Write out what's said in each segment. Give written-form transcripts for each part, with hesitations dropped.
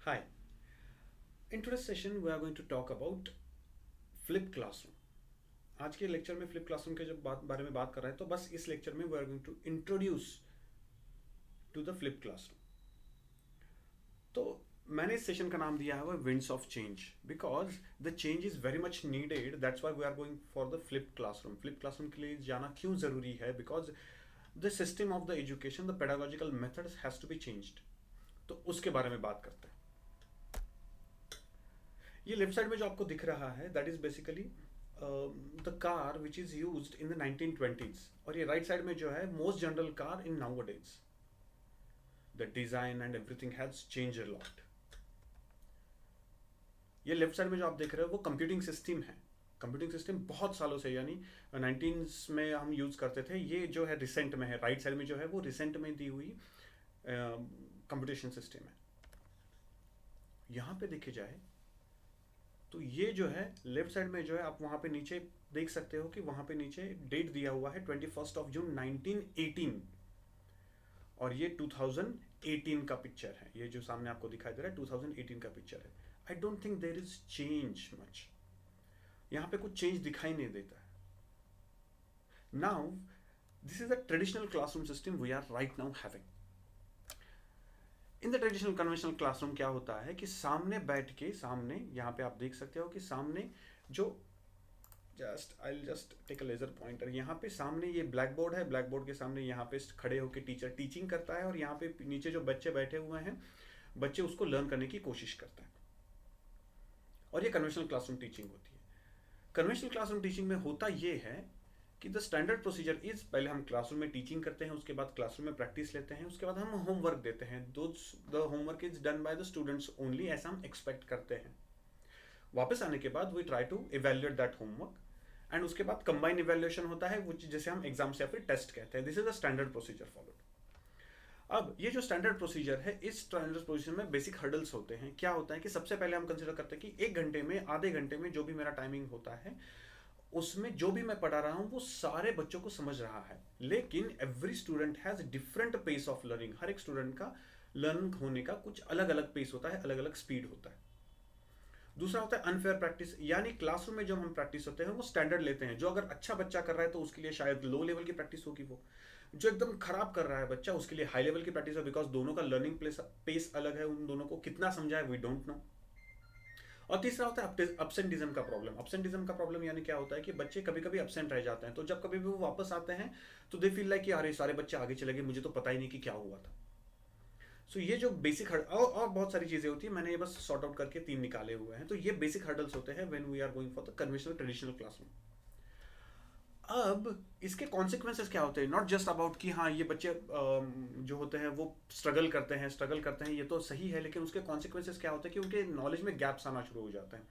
Hi. In today's session, we are going to talk about flip classroom. आज के lecture में flip classroom के जब बारे में बात कर रहे हैं तो बस इस लेक्चर में we are going to introduce to the flip classroom. तो मैंने इस सेशन का नाम दिया है winds of change because the change is very much needed. That's why we are going for the flip classroom. Flip classroom के लिए जाना क्यों ज़रूरी है? Because the system of the education, the pedagogical methods has to be changed. तो उसके बारे में बात करते हैं. ये लेफ्ट साइड में जो आपको दिख रहा है that is basically the car which is used in the 1920s. और ये राइट साइड में जो है most general car in now days. The design and everything has change a lot. ये लेफ्ट साइड में जो आप देख रहे हो वो कंप्यूटिंग सिस्टम है. कंप्यूटिंग सिस्टम बहुत सालों से यानी 19s में हम यूज करते थे. ये जो है रिसेंट में है. राइट साइड में जो है वो रिसेंट में दी हुई कंप्यूटेशन सिस्टम है. यहां पे देखे जाए तो ये जो है लेफ्ट साइड में जो है आप वहां पे नीचे देख सकते हो कि वहां पे नीचे डेट दिया हुआ है 21 जून 1918. और ये 2018 का पिक्चर है. ये जो सामने आपको दिखाई दे रहा है 2018 का पिक्चर है. I don't think there is change much. यहां पे कुछ चेंज दिखाई नहीं देता है. Now this is the traditional classroom system we are right now having. In the traditional conventional classroom क्या होता है कि सामने बैठ के, सामने यहाँ पे आप देख सकते हो कि सामने जो I just take a laser pointer. यहाँ पे सामने ये ब्लैक बोर्ड है. ब्लैक बोर्ड के सामने यहाँ पे खड़े होकर टीचर टीचिंग करता है और यहाँ पे नीचे जो बच्चे बैठे हुए हैं बच्चे उसको लर्न करने की कोशिश करते हैं. और ये कन्वेंशनल क्लासरूम टीचिंग होती है. कन्वेंशनल क्लासरूम टीचिंग में होता ये है कि द स्टैंडर्ड प्रोसीजर इज पहले हम क्लासरूम में टीचिंग करते हैं, उसके बाद क्लासरूम में प्रैक्टिस लेते हैं, उसके बाद हम होमवर्क देते हैं. The homework is done by the students only ऐसा हम एक्सपेक्ट करते हैं. वापस आने के बाद we try to evaluate that homework and उसके बाद कंबाइन इवेल्युएशन होता है जिसे हम एग्जाम्स या फिर टेस्ट कहते हैं. This is the standard procedure followed. अब ये जो स्टैंडर्ड प्रोसीजर है, इस स्टैंडर्ड प्रोसीजर में बेसिक हर्डल्स होते हैं. क्या होता है कि सबसे पहले हम कंसिडर करते हैं कि एक घंटे में, आधे घंटे में जो भी मेरा टाइमिंग होता है उसमें जो भी मैं पढ़ा रहा हूं वो सारे बच्चों को समझ रहा है. लेकिन every student has different pace of learning. हर एक स्टूडेंट का लर्न होने का कुछ अलग अलग पेस होता है, अलग अलग स्पीड होता है. दूसरा होता है अनफेयर प्रैक्टिस. यानी क्लासरूम में जो हम प्रैक्टिस होते हैं वो स्टैंडर्ड लेते हैं. जो अगर अच्छा बच्चा कर रहा है तो उसके लिए शायद लो लेवल की प्रैक्टिस होगी. वो जो एकदम खराब कर रहा है बच्चा उसके लिए हाई लेवल की प्रैक्टिस है. बिकॉज दोनों का लर्निंग पेस अलग है. उन दोनों को कितना समझा है वी डोंट नो. और तीसरा होता है अब्सेंटिज्म का प्रॉब्लम. अब्सेंटिज्म का प्रॉब्लम यानी क्या होता है कि बच्चे कभी कभी अब्सेंट रह जाते हैं. तो जब कभी भी वो वापस आते हैं तो दे फील लाइक कि अरे सारे बच्चे आगे चले गए, मुझे तो पता ही नहीं कि क्या हुआ था. सो ये जो बेसिक और बहुत सारी चीजें होती है. मैंने ये बस सॉर्ट आउट करके 3 निकाले हुए हैं. तो ये बेसिक हर्डल्स होते हैं when we are going for the conventional traditional classroom. अब इसके कॉन्सिक्वेंसेस क्या होते हैं? नॉट जस्ट अबाउट कि हाँ ये बच्चे जो होते हैं वो स्ट्रगल करते हैं, ये तो सही है. लेकिन उसके कॉन्सिक्वेंसेस क्या होते हैं कि उनके नॉलेज में गैप्स आना शुरू हो जाते हैं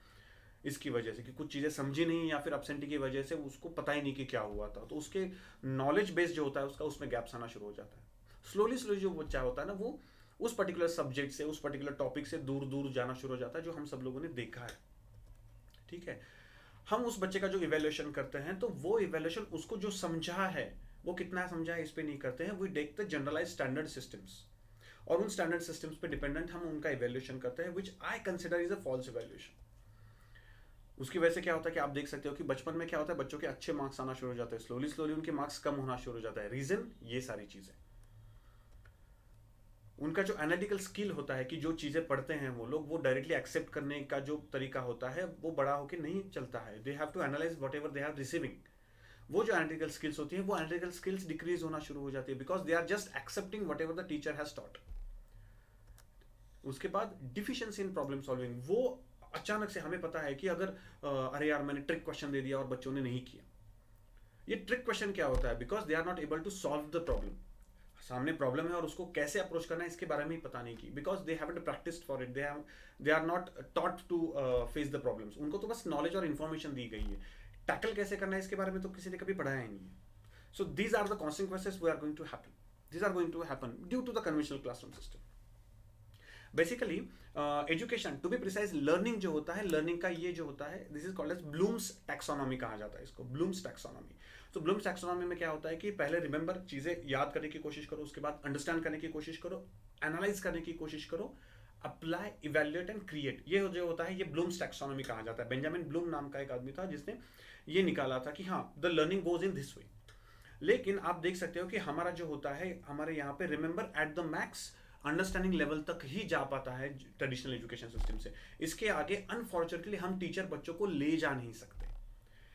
इसकी वजह से कि कुछ चीज़ें समझी नहीं या फिर अपसेंटी की वजह से उसको पता ही नहीं कि क्या हुआ था. तो उसके नॉलेज बेस जो होता है उसका उसमें गैप्स आना शुरू हो जाता है. स्लोली स्लोली जो बच्चा होता है ना वो उस पर्टिकुलर सब्जेक्ट से, उस पर्टिकुलर टॉपिक से दूर दूर जाना शुरू हो जाता है, जो हम सब लोगों ने देखा है. ठीक है. हम उस बच्चे का जो इवेल्युएशन करते हैं तो वो इवेल्युएशन उसको जो समझा है वो कितना समझा है इस पे नहीं करते हैं. We take the generalize standard systems और उन स्टैंडर्ड सिस्टम्स पे डिपेंडेंट हम उनका इवेल्युएशन करते हैं which I consider is a false evaluation. उसकी वजह से क्या होता है कि आप देख सकते हो कि बचपन में क्या होता है, बच्चों के अच्छे मार्क्स आना शुरू हो जाते हैं. स्लोली स्लोली उनके मार्क्स कम होना शुरू हो जाता है. रीजन ये सारी चीजें. उनका जो एनालिटिकल स्किल होता है कि जो चीजें पढ़ते हैं वो लोग, वो डायरेक्टली एक्सेप्ट करने का जो तरीका होता है वो बड़ा होकर नहीं चलता है. They have to analyse whatever they have receiving. वो जो एनालिटिकल स्किल्स होती है वो एनालिटिकल स्किल्स डिक्रीज होना शुरू हो जाती है because they are just accepting whatever the teacher has taught. उसके बाद डिफिशियंसी इन प्रॉब्लम सॉल्विंग. वो अचानक से हमें पता है कि अगर अरे यार मैंने ट्रिक क्वेश्चन दे दिया और बच्चों ने नहीं किया. ये ट्रिक क्वेश्चन क्या होता है? Because they are not able to solve the problem. सामने प्रॉब्लम है और उसको कैसे अप्रोच करना है इसके बारे में ही पता नहीं की. Because they haven't practised for it. They are not taught to face the problems. उनको तो बस नॉलेज और इन्फॉर्मेशन दी गई है. टैकल कैसे करना है इसके बारे में तो किसी ने कभी पढ़ाया ही नहीं है. So these are the consequences we are going to happen. These are going to happen due to the conventional classroom system. Basically education, to be precise learning जो होता है, लर्निंग का ये जो होता है this is called as Bloom's taxonomy कहा जाता है इसको. Bloom's taxonomy. तो ब्लूम्स टैक्सोनॉमी में क्या होता है कि पहले रिमेंबर चीजें याद करने की कोशिश करो, उसके बाद अंडरस्टैंड करने की कोशिश करो, एनालाइज करने की कोशिश करो, अप्लाई, इवेल्युएट एंड क्रिएट, ये जो होता है ये ब्लूम्स टैक्सोनॉमी कहा जाता है। बेंजामिन ब्लूम नाम का एक आदमी था जिसने ये निकाला था कि हाँ the learning goes in this way. लेकिन आप देख सकते हो कि हमारा जो होता है हमारे यहाँ पे remember at the max understanding level तक ही जा पाता है ट्रेडिशनल एजुकेशन सिस्टम से। इसके आगे अनफॉर्चुनेटली हम टीचर बच्चों को ले जा नहीं सकते।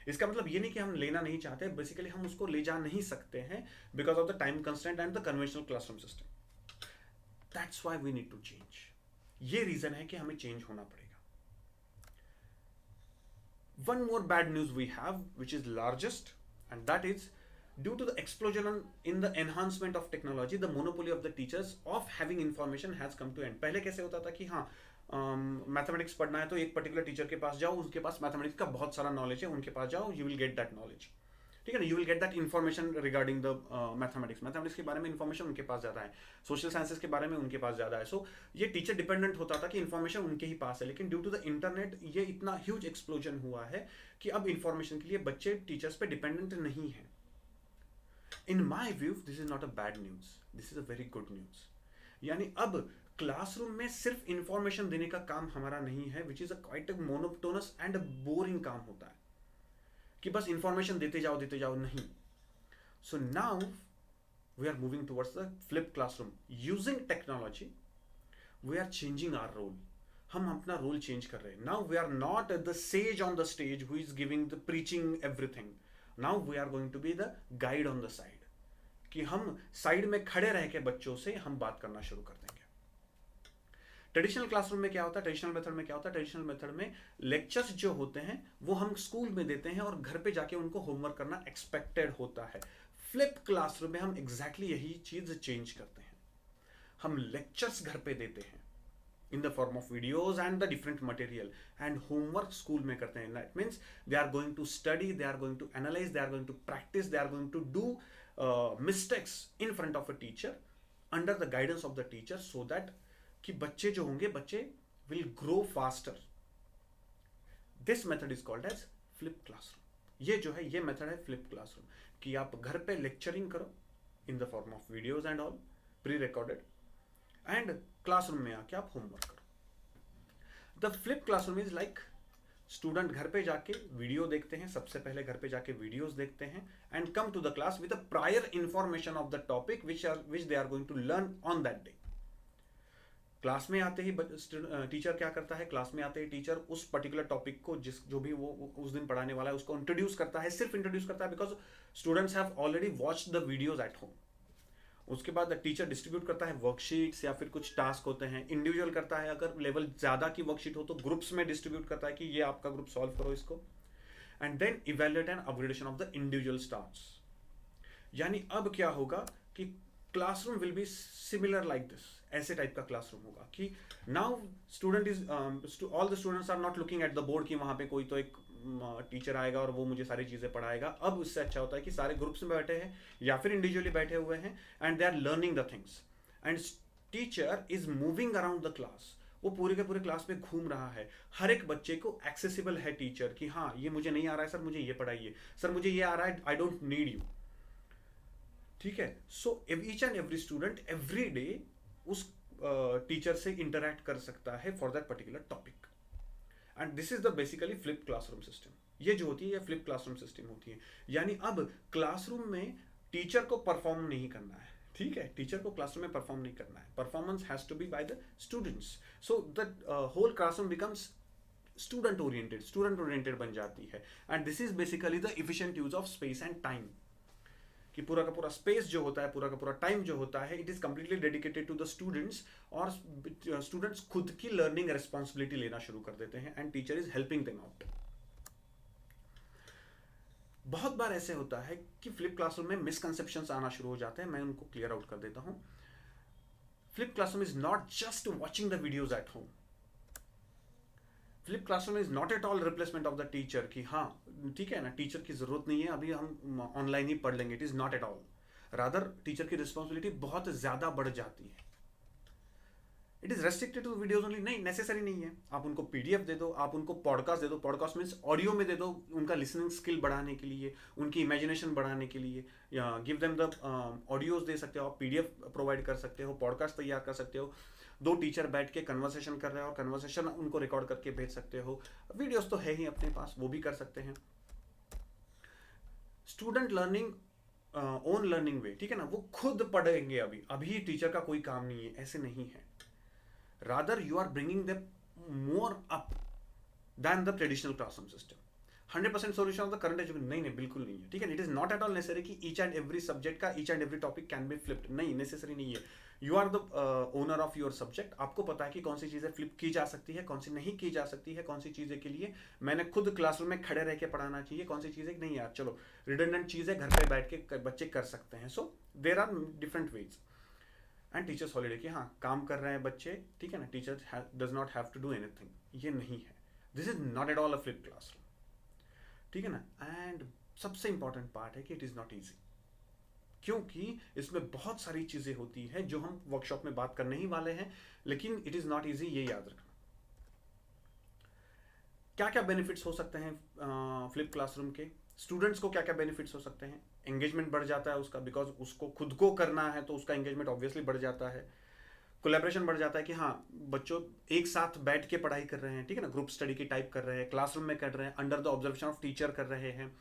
इसका मतलब ये नहीं कि हम लेना नहीं चाहते, बेसिकली हम उसको ले जा नहीं सकते हैं because of the time constraint and the conventional classroom system. That's why we need to change. ये रीजन है कि हमें चेंज होना पड़ेगा। One more bad news we have, which is largest, and that is due to the explosion in the enhancement of technology, the monopoly of the teachers of having information has come to end. पहले कैसे होता था कि हाँ mathematics पढ़ना है तो एक पर्टिकुलर टीचर के पास जाओ, उसके पास मैथमेटिक्स का बहुत सारा नॉलेज है, उनके पास जाओ, you will get that knowledge, ठीक है ना, you will get that information regarding the mathematics के बारे में इन्फॉर्मेशन उनके पास ज़्यादा है, सोशल साइंसेस के बारे में उनके पास ज़्यादा है। सो ये टीचर डिपेंडेंट होता था कि इन्फॉर्मेशन उनके ही पास है। लेकिन ड्यू टू द इंटरनेट ये इतना ह्यूज एक्सप्लोजन हुआ है कि अब इन्फॉर्मेशन के लिए बच्चे टीचर्स पे डिपेंडेंट नहीं है। In my view this is not a bad news, this is a very good news. यानी अब क्लासरूम में सिर्फ इंफॉर्मेशन देने का काम हमारा नहीं है, which is a quite monotonous and a boring काम होता है कि बस इंफॉर्मेशन देते जाओ, नहीं। So now we are moving towards the flip classroom using technology. We are changing our role, हम अपना रोल चेंज कर रहे हैं। Now we are not the sage on the stage who is giving the preaching everything, now we are going to be the guide on the side, कि हम side में खड़े रह के बच्चों से हम बात करना शुरू कर देंगे। ट्रेडिशनल क्लासरूम में क्या होता है, ट्रेडिशनल मेथड में क्या होता है, ट्रेडिशनल मेथड में लेक्चर्स जो होते हैं वो हम स्कूल में देते हैं और घर पे जाके उनको होमवर्क करना एक्सपेक्टेड होता है। फ्लिप क्लासरूम में हम एग्जैक्टली यही चीज चेंज करते हैं, हम लेक्चर्स घर पे देते हैं in the form of videos and the different material, and homework school में करते हैं। That means they are going to study, they are going to analyze, they are going to practice, they are going to do mistakes in front of a teacher under the guidance of the teacher, so that कि बच्चे जो होंगे बच्चे will grow faster. This method is called as flip classroom. ये जो है ये method है फ्लिप क्लासरूम, कि आप घर पे लेक्चरिंग करो in the form of videos and all pre recorded, and classroom में आके आप होमवर्क करो। The flip classroom is like student घर पे जाके वीडियो देखते हैं, सबसे पहले घर पे जाके वीडियोस देखते हैं, and come to the class with a prior information of the topic which they are going to learn on that day. Class में आते ही टीचर क्या करता है, क्लास में आते ही टीचर उस पर्टिकुलर टॉपिक को जो भी वो उस दिन पढ़ाने वाला है उसको इंट्रोड्यूस करता है, सिर्फ इंट्रोड्यूस करता है, because students have already watched the videos at home. उसके बाद टीचर डिस्ट्रीब्यूट करता है वर्कशीट्स या फिर कुछ टास्क होते हैं, इंडिविजुअल करता है, अगर लेवल ज़्यादा की वर्कशीट हो तो ग्रुप्स में डिस्ट्रीब्यूट करता है कि ये आपका ग्रुप सॉल्व करो इसको, and then evaluate and upgradation of the individual staffs. यानी अब क्या होगा कि classroom will be similar like this, ऐसे टाइप का क्लासरूम होगा कि now student is all the students are not looking at the board कि वहाँ पे कोई तो एक टीचर आएगा और वो मुझे सारी चीज़ें पढ़ाएगा। अब उससे अच्छा होता है कि सारे ग्रुप्स में बैठे हैं या फिर इंडिविजुअली बैठे हुए हैं, and they are learning the things, and teacher is moving around the class, वो पूरे के पूरे क्लास में घूम रहा है। हर एक बच्चे को एक्सेसिबल है टीचर कि हाँ ये मुझे नहीं आ रहा है सर, मुझे ये पढ़ाइए, सर मुझे ये आ रहा है, आई डोंट नीड यू, ठीक है। So each and every student every day उस टीचर से इंटरैक्ट कर सकता है for that particular topic, and this is the basically flip classroom system. ये जो होती है ये फ्लिप क्लासरूम सिस्टम होती है। यानी अब क्लासरूम में टीचर को परफॉर्म नहीं करना है, ठीक है, टीचर को क्लासरूम में परफॉर्म नहीं करना है, performance has to be by the students. So the whole classroom becomes student oriented बन जाती है, and this is basically the efficient use of space and time, कि पूरा का पूरा स्पेस जो होता है, पूरा का पूरा टाइम जो होता है, it is completely dedicated to the students, और स्टूडेंट्स खुद की लर्निंग रिस्पॉन्सिबिलिटी लेना शुरू कर देते हैं, and teacher is helping them out. बहुत बार ऐसे होता है कि फ्लिप क्लासरूम में मिसकंसेप्शंस आना शुरू हो जाते हैं, मैं उनको क्लियर आउट कर देता हूं। Flip classroom is not just watching the videos at home, flip classroom is not at all replacement of the teacher, कि हाँ ठीक है ना टीचर की जरूरत नहीं है, अभी हम ऑनलाइन ही पढ़ लेंगे, it is not at all. Rather teacher की रिस्पॉन्सिबिलिटी बहुत ज्यादा बढ़ जाती है। It is restricted two videos only, नहीं, नेसेसरी नहीं है। आप उनको पीडीएफ दे दो, आप उनको पॉडकास्ट दे दो, पॉडकास्ट मीन्स ऑडियो में दे दो, उनका लिसनिंग स्किल बढ़ाने के लिए, उनकी इमेजिनेशन बढ़ाने के लिए, या गिव देम द ऑडियोज दे सकते हो आप, पीडीएफ प्रोवाइड कर सकते हो, पॉडकास्ट तैयार कर सकते हो, दो टीचर बैठ के कन्वर्सेशन कर रहे हैं और कन्वर्सेशन उनको रिकॉर्ड करके भेज सकते हो, वीडियोस तो है ही अपने पास, वो भी कर सकते हैं। स्टूडेंट लर्निंग ओन लर्निंग वे, ठीक है ना, वो खुद पढ़ेंगे। अभी टीचर का कोई काम नहीं है, ऐसे नहीं है। Rather you are bringing them more up than the traditional classroom system. 100% solution of the current education, नहीं, बिल्कुल नहीं है, ठीक है। It is not at all necessary कि ईच एंड एवरी सब्जेक्ट का each and every topic can be flipped, नहीं, necessary नहीं है। You are the owner of your subject, आपको पता है कि कौन सी चीज़ें फ्लिप की जा सकती है, कौन सी नहीं की जा सकती है, कौन सी चीज़ें के लिए मैंने खुद क्लासरूम में खड़े रह के पढ़ाना चाहिए, कौन सी चीज़ें नहीं, यार चलो रिडंडेंट चीज़ें घर पे बैठ के बच्चे कर सकते हैं। So there are different ways. And teachers holiday की, हाँ, काम कर रहे हैं बच्चे, ठीक है ना, teacher does not have to do anything, ये नहीं है। This is not at all a flip classroom, ठीक है ना। एंड सबसे इंपॉर्टेंट पार्ट है कि इट इज नॉट ईजी, क्योंकि इसमें बहुत सारी चीजें होती हैं जो हम वर्कशॉप में बात करने ही वाले हैं, लेकिन इट इज नॉट ईजी, ये याद रखना। क्या क्या बेनिफिट्स हो सकते हैं फ्लिप क्लासरूम के, स्टूडेंट्स को क्या क्या बेनिफिट्स हो सकते हैं? एंगेजमेंट बढ़ जाता है उसका, बिकॉज उसको खुद को करना है तो उसका एंगेजमेंट ऑब्वियसली बढ़ जाता है। कोलैबोरेशन बढ़ जाता है कि हाँ, बच्चों एक साथ बैठ के पढ़ाई कर रहे हैं, ठीक है ना, ग्रुप स्टडी की टाइप कर रहे हैं, क्लासरूम में कर रहे हैं, under the observation of teacher कर रहे हैं,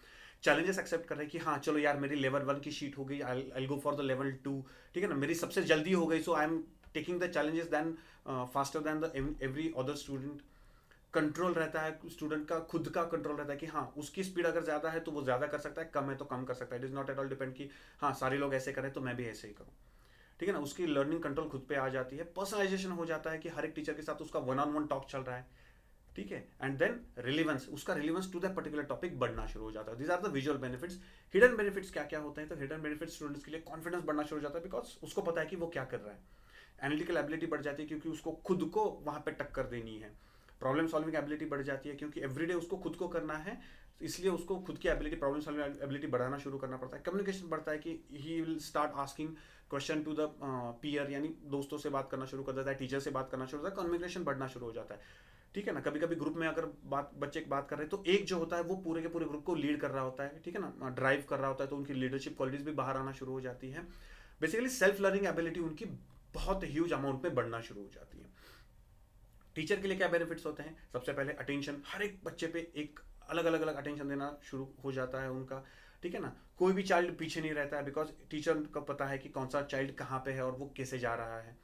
चैलेंजेस एक्सेप्ट कर रहे हैं कि हाँ चलो यार मेरी लेवल 1 की शीट हो गई, I go for the level 2, ठीक है ना, मेरी सबसे जल्दी हो गई, so I am taking the challenges than faster than the every other student. Control रहता है स्टूडेंट का, खुद का कंट्रोल रहता है कि हाँ उसकी स्पीड अगर ज्यादा है तो वो ज्यादा कर सकता है, कम है तो कम कर सकता है। It is not at all depend कि हाँ सारे लोग ऐसे करें तो मैं भी ऐसे ही करूँ, ठीक है ना। उसकी लर्निंग कंट्रोल खुद पे आ जाती है, पर्सनलाइजेशन हो जाता है कि हर एक टीचर के साथ उसका वन ऑन वन टॉक चल रहा है, ठीक है। एंड देन रिलेवेंस, उसका relevance to the particular topic बढ़ना शुरू हो जाता है। These are the visual benefits. Hidden benefits क्या क्या होते हैं? तो हिडन बेनिफिट्स स्टूडेंट्स के लिए कॉन्फिडेंस बढ़ना शुरू हो जाता है, बिकॉज उसको पता है कि वो क्या कर रहा है। एनालिटिकल एबिलिटी बढ़ जाती है क्योंकि उसको खुद को वहां पे टक्कर देनी है। प्रॉब्लम सॉल्विंग एबिलिटी बढ़ जाती है क्योंकि एवरीडे उसको खुद को करना है, इसलिए उसको खुद की एबिलिटी, प्रॉब्लम सॉल्विंग एबिलिटी बढ़ाना शुरू करना पड़ता है। कम्युनिकेशन बढ़ता है कि he will start asking question to the peer, यानी दोस्तों से बात करना शुरू कर देता है, टीचर से बात करना शुरू होता है, कम्युनिकेशन बढ़ना शुरू हो जाता है, ठीक है ना। कभी कभी ग्रुप में अगर बच्चे बात कर रहे हैं तो एक जो होता है वो पूरे के पूरे ग्रुप को लीड कर रहा होता है, ठीक है ना, ड्राइव कर रहा होता है, तो उनकी लीडरशिप क्वालिटीज भी बाहर आना शुरू हो जाती है। बेसिकली सेल्फ लर्निंग एबिलिटी उनकी बहुत ह्यूज अमाउंट में बढ़ना शुरू हो जाती है। टीचर के लिए क्या बेनिफिट्स होते हैं? सबसे पहले अटेंशन, हर एक बच्चे पे एक अलग अलग अलग अटेंशन देना शुरू हो जाता है उनका, ठीक है ना। कोई भी चाइल्ड पीछे नहीं रहता है, बिकॉज टीचर को पता है कि कौन सा चाइल्ड कहाँ पे है और वो कैसे जा रहा है,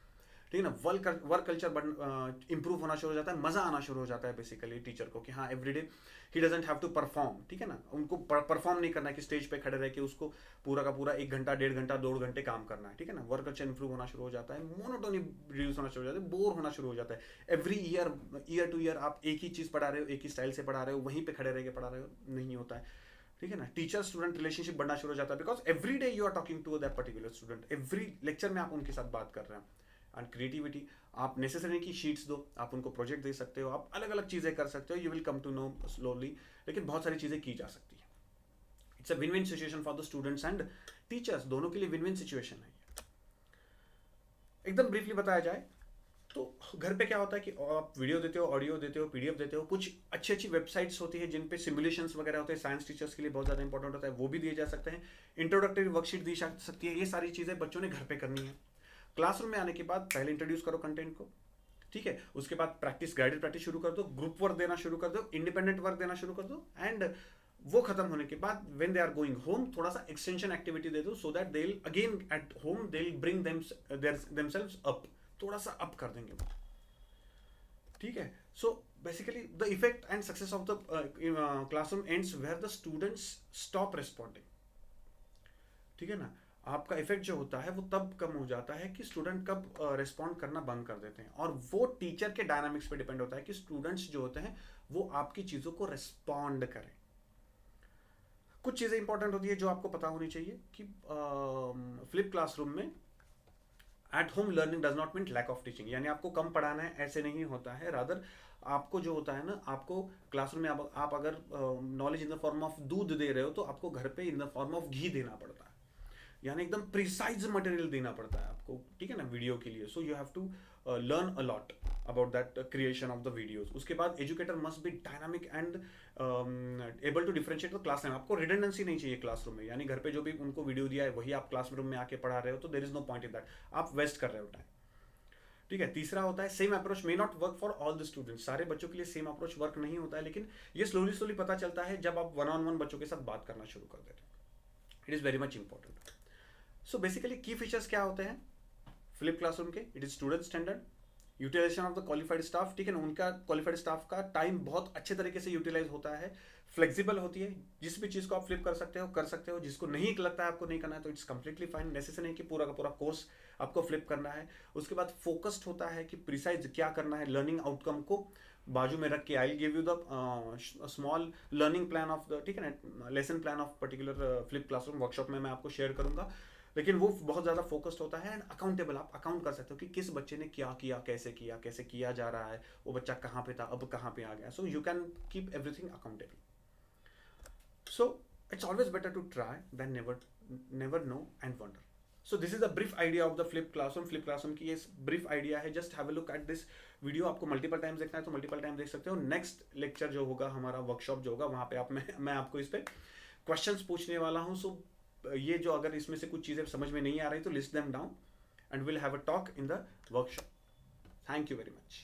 ठीक है ना। वर्क कल्चर इंप्रूव होना शुरू हो जाता है, मजा आना शुरू हो जाता है बेसिकली टीचर को कि हाँ everyday he doesn't have to perform, ठीक है ना। उनको परफॉर्म नहीं करना है कि स्टेज पे खड़े रह के उसको पूरा का पूरा 1 घंटा 1.5 घंटा 2 घंटे काम करना है, ठीक है ना। वर्क कल्चर इंप्रूव होना शुरू हो जाता है, मोनोटोनी रिड्यूस होना शुरू हो जाता है, बोर होना शुरू हो जाता है। एवरी ईयर टू ईयर आप एक ही चीज़ पढ़ा रहे हो, एक ही स्टाइल से पढ़ा रहे हो, वहीं पे खड़े रह के पढ़ा रहे हो, नहीं होता है, ठीक है ना। टीचर स्टूडेंट रिलेशनशिप बढ़ना शुरू हो जाता है, because every day you are talking to that particular student, every lecture में आप उनके साथ बात कर रहे हैं। एंड क्रिएटिविटी, आप नेसेसरी की शीट्स दो, आप उनको प्रोजेक्ट दे सकते हो, आप अलग अलग चीज़ें कर सकते हो, you will come to know slowly, लेकिन बहुत सारी चीज़ें की जा सकती है। It's a win win situation for the students and teachers, दोनों के लिए विन विन सिचुएशन है। एकदम ब्रीफली बताया जाए तो घर पे क्या होता है कि आप वीडियो देते हो, ऑडियो देते हो, पीडीएफ देते हो, कुछ अच्छी अच्छी वेबसाइट्स होती है जिन पे सिमुलेशंस वगैरह होते हैं, साइंस टीचर्स के लिए बहुत ज़्यादा इंपॉर्टेंट होता है, वो भी दिए जा सकते हैं। इंट्रोडक्टरी वर्कशीट दी जा सकती है, ये सारी चीज़ें बच्चों ने घर पे करनी है। क्लासरूम में आने के बाद पहले इंट्रोड्यूस करो कंटेंट को, ठीक है, उसके बाद प्रैक्टिस, गाइडेड प्रैक्टिस शुरू कर दो, ग्रुप वर्क देना शुरू कर दो, इंडिपेंडेंट वर्क देना शुरू कर दो, एंड वो खत्म होने के बाद when they are going home थोड़ा सा एक्सटेंशन एक्टिविटी दे दो, so that they will again at home they will bring themselves up, थोड़ा सा अप कर देंगे वो, ठीक है। So basically the effect and success of the classroom ends where the students stop responding, ठीक है ना। आपका इफेक्ट जो होता है वो तब कम हो जाता है कि स्टूडेंट कब रिस्पॉन्ड करना बंद कर देते हैं, और वो टीचर के डायनामिक्स पे डिपेंड होता है कि स्टूडेंट्स जो होते हैं वो आपकी चीज़ों को रिस्पॉन्ड करें। कुछ चीज़ें इंपॉर्टेंट होती है जो आपको पता होनी चाहिए कि फ्लिप क्लासरूम में at home learning does not mean lack of teaching, यानी आपको कम पढ़ाना है ऐसे नहीं होता है। रादर आपको जो होता है ना, आपको क्लासरूम में आप अगर knowledge in the form of दूध दे रहे हो तो आपको घर पे इन द फॉर्म ऑफ घी देना पड़ता है, यानी एकदम प्रिसाइज मटेरियल देना पड़ता है आपको, ठीक है ना, वीडियो के लिए. So you have to learn a lot about that creation of the videos. उसके बाद educator must be dynamic and able to differentiate the class time. आपको रिडंडेंसी नहीं चाहिए क्लासरूम में, यानी घर पे जो भी उनको वीडियो दिया है वही आप क्लासरूम में आके पढ़ा रहे हो, तो there is no point in that, आप वेस्ट कर रहे हो टाइम. ठीक है. तीसरा होता है same approach may not work for all the students. सारे बच्चों के लिए सेम अप्रोच वर्क नहीं होता है, लेकिन ये स्लोली स्लोली पता चलता है जब आप वन ऑन वन बच्चों के साथ बात करना शुरू कर देते हैं. It is very much important. So basically key features क्या होते हैं फ्लिप क्लासरूम के? It is student standard, utilization of the qualified staff, ठीक है ना, उनका क्वालिफाइड स्टाफ का टाइम बहुत अच्छे तरीके से यूटिलाइज होता है, फ्लेक्सिबल होती है, जिस भी चीज़ को आप फ्लिप कर सकते हो, जिसको नहीं लगता है आपको नहीं करना है तो इट्स कंप्लीटली फाइन. नेसेसरी नहीं कि पूरा का पूरा कोर्स आपको फ्लिप करना है. उसके बाद फोकस्ड होता है कि प्रिसाइज क्या करना है, लर्निंग आउटकम को बाजू में रख के I give you the small learning plan of the, ठीक है ना, lesson plan of particular flip classroom workshop में मैं आपको शेयर करूंगा. लेकिन वो बहुत ज़्यादा फोकस्ड होता है एंड अकाउंटेबल. आप अकाउंट कर सकते हो कि किस बच्चे ने क्या किया, कैसे किया जा रहा है, वो बच्चा कहाँ पे था, अब कहाँ पे आ गया. So you can keep everything accountable. So it's always better to try than never know and wonder. So this is a brief idea of the flip classroom. Flip classroom की ये ब्रीफ आइडिया है. Just have a look at this video. आपको multiple times देखना है तो multiple time देख सकते हो. नेक्स्ट लेक्चर जो होगा हमारा, वर्कशॉप जो होगा, वहाँ पे मैं आपको इस पर क्वेश्चंस पूछने वाला हूँ. सो ये जो अगर इसमें से कुछ चीज़ें समझ में नहीं आ रही तो list them down and will have a talk in the workshop. Thank you very much.